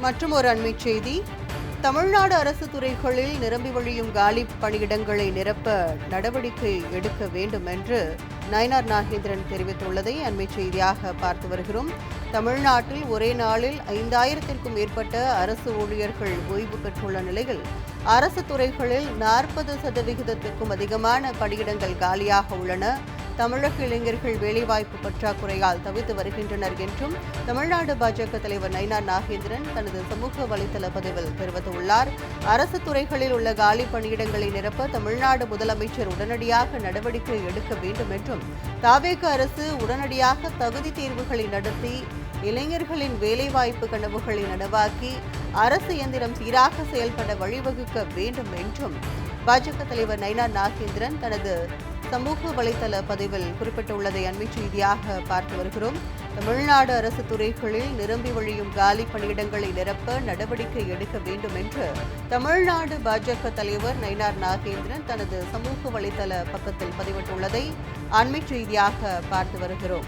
மற்றும் ஒரு அண்மைச் செய்தி. தமிழ்நாடு அரசு துறைகளில் நிரம்பி வழியும் காலி பணியிடங்களை நிரப்ப நடவடிக்கை எடுக்க வேண்டும் என்று நயினார் நாகேந்திரன் தெரிவித்துள்ளதை அண்மைச் செய்தியாக பார்த்து வருகிறோம். தமிழ்நாட்டில் ஒரே நாளில் 5000த்திற்கும் மேற்பட்ட அரசு ஊழியர்கள் ஓய்வு பெற்றுள்ள நிலையில் அரசு துறைகளில் 40% அதிகமான பணியிடங்கள் காலியாக உள்ளன. தமிழக இளைஞர்கள் வேலைவாய்ப்பு பற்றாக்குறையால் தவித்து வருகின்றனர் என்றும் தமிழ்நாடு பாஜக தலைவர் நயினார் நாகேந்திரன் தனது சமூக வலைதள பதிவில் தெரிவித்துள்ளார். அரசு துறைகளில் உள்ள காலி பணியிடங்களை நிரப்ப தமிழ்நாடு முதலமைச்சர் உடனடியாக நடவடிக்கை எடுக்க வேண்டும் என்றும் தாவேக அரசு உடனடியாக தகுதி தேர்வுகளை நடத்தி இளைஞர்களின் வேலைவாய்ப்பு கனவுகளை நனவாக்கி அரசு இயந்திரம் சீராக செயல்பட வழிவகுக்க வேண்டும் என்றும் பாஜக தலைவர் நயினார் நாகேந்திரன் தனது சமூக வலைதள பதிவில் குறிப்பிட்டுள்ளதை அண்மைச் செய்தியாக பார்த்து வருகிறோம். தமிழ்நாடு அரசு துறைகளில் நிரம்பி வழியும் காலி பணியிடங்களை நிரப்ப நடவடிக்கை எடுக்க வேண்டும் என்று தமிழ்நாடு பாஜக தலைவர் நயினார் நாகேந்திரன் தனது சமூக வலைதள பக்கத்தில் பதிவிட்டுள்ளதை அண்மைச் செய்தியாக பார்த்து வருகிறோம்.